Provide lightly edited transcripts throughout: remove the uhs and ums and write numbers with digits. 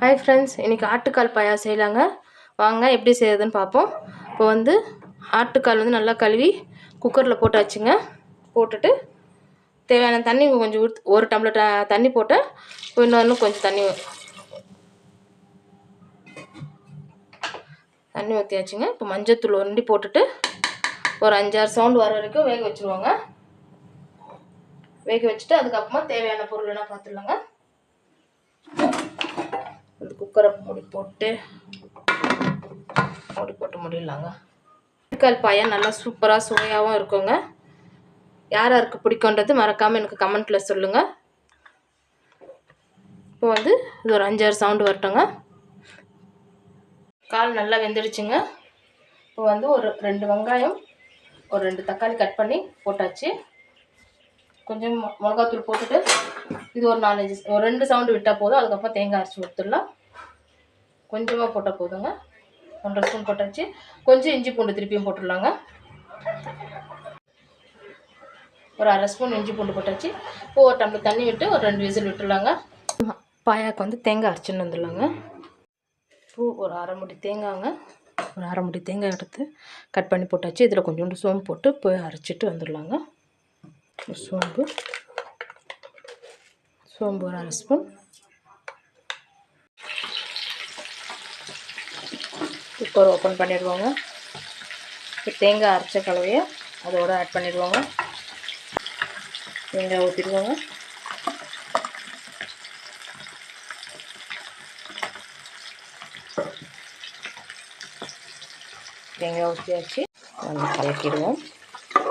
Hi friends, இன்றைக்கி ஆட்டுக்கால் பாயா செய்யலாங்க. வாங்க எப்படி செய்யறதுன்னு பார்ப்போம். இப்போ வந்து ஆட்டுக்கால் வந்து நல்லா கழுவி குக்கரில் போட்டாச்சுங்க. போட்டுட்டு தேவையான தண்ணி கொஞ்சம் ஒரு டம்ளர் தண்ணி போட்டு இன்னொன்று கொஞ்சம் தண்ணி ஊற்றியாச்சுங்க. இப்போ மஞ்சத்தூள் ஒண்டி போட்டுட்டு ஒரு 5-6 சவுண்டு வர வரைக்கும் வேக வச்சுருவாங்க. வேக வச்சுட்டு அதுக்கப்புறமா தேவையான பொருள் என்ன பார்த்துடலாங்க. குக்கரை மூடி போட்டு முடியலாங்க. ஆட்டுக்கால் பாயா நல்லா சூப்பராக சுவையாகவும் இருக்குங்க. யார் யாருக்கு பிடிக்குன்றது மறக்காமல் எனக்கு கமெண்ட்டில் சொல்லுங்கள். இப்போ வந்து இது ஒரு 5-6 சவுண்டு வரட்டுங்க. கால் நல்லா வெந்துடுச்சுங்க. இப்போ வந்து ஒரு 2 வெங்காயம் ஒரு 2 தக்காளி கட் பண்ணி போட்டாச்சு. கொஞ்சம் மிளகாத்தூள் போட்டுட்டு இது ஒரு 2 சவுண்டு விட்டால் போதும். அதுக்கப்புறம் தேங்காய் அரைச்சி ஊற்றிடலாம். கொஞ்சமாக போட்டால் போதுங்க. 1.5 ஸ்பூன் போட்டாச்சு. கொஞ்சம் இஞ்சி பூண்டு திருப்பியும் போட்டுடலாங்க. ஒரு 1/2 ஸ்பூன் இஞ்சி பூண்டு போட்டாச்சு. இப்போ ஒரு டம்ளர் தண்ணி விட்டு ஒரு 2 விசில் விட்டுடலாங்க. பாயாக்கு வந்து தேங்காய் அரைச்சின்னு வந்துடலாங்க. இப்போ ஒரு அரை முடி தேங்காய் எடுத்து கட் பண்ணி போட்டாச்சு. இதில் கொஞ்சோண்டு சோம்பு போட்டு போய் அரைச்சிட்டு வந்துடலாங்க. சோம்பு ஒரு 1/2 ஸ்பூன். குக்கர் ஓப்பன் பண்ணிடுவாங்க. இப்போ தேங்காய் அரைச்ச கலவையை அதோடு ஆட் பண்ணிடுவாங்க. தேங்காய் ஊற்றிடுவாங்க. தேங்காய் ஊற்றியாச்சு. நல்லா கலக்கிடுவோம்.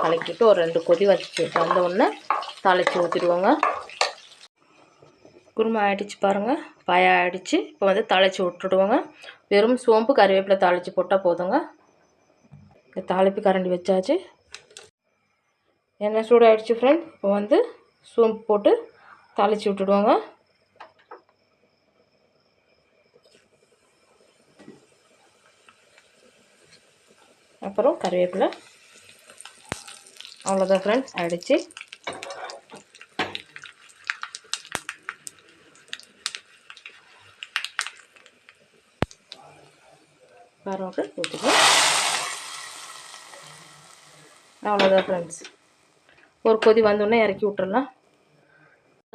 கலக்கிட்டு ஒரு 2 கொதி வந்த உடனே தாளித்து ஊற்றிடுவோங்க. குருமா ஆகிடுச்சு பாருங்கள். பாயா ஆகிடுச்சு. இப்போ வந்து தாளித்து விட்டுடுவோங்க. வெறும் சோம்பு கறிவேப்பிலை தாளித்து போட்டால் போதுங்க. தாளிப்பு கரண்டி வச்சாச்சு. எண்ணெய் சூடாகிடுச்சு ஃப்ரெண்ட். இப்போ வந்து சோம்பு போட்டு தாளித்து விட்டுடுவோங்க. அப்புறம் கறிவேப்பிலை. அவ்வளோதான் ஃப்ரெண்ட்ஸ், ஆகிடுச்சு. பாருங்க ஊற்றிக்கலாம். அவ்வளோதான் ஃப்ரெண்ட்ஸ். ஒரு கொதி வந்தோடனே இறக்கி விட்டுறலாம்.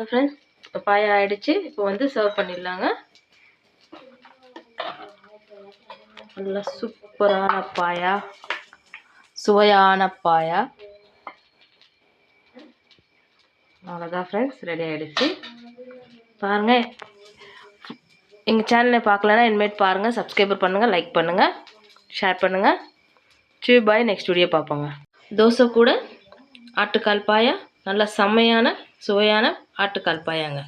ஃப்ரெண்ட்ஸ், இப்போ பாயா ஆகிடுச்சு. இப்போ வந்து சர்வ் பண்ணிடலாங்க. நல்லா சூப்பரான பாயா, சுவையான பாயா. அவ்வளோதான் ஃப்ரெண்ட்ஸ், ரெடி ஆகிடுச்சு. பாருங்கள், எங்கள் சேனலை பார்க்கலன்னா இனிமேட் பாருங்கள். சப்ஸ்கிரைபர் பண்ணுங்கள், லைக் பண்ணுங்கள், ஷேர் பண்ணுங்கள். பாய். நெக்ஸ்ட் வீடியோ பார்ப்போங்க. தோசை கூட ஆட்டுக்கால் பாயா, நல்ல செம்மையான சுவையான ஆட்டுக்கால் பாயாங்க.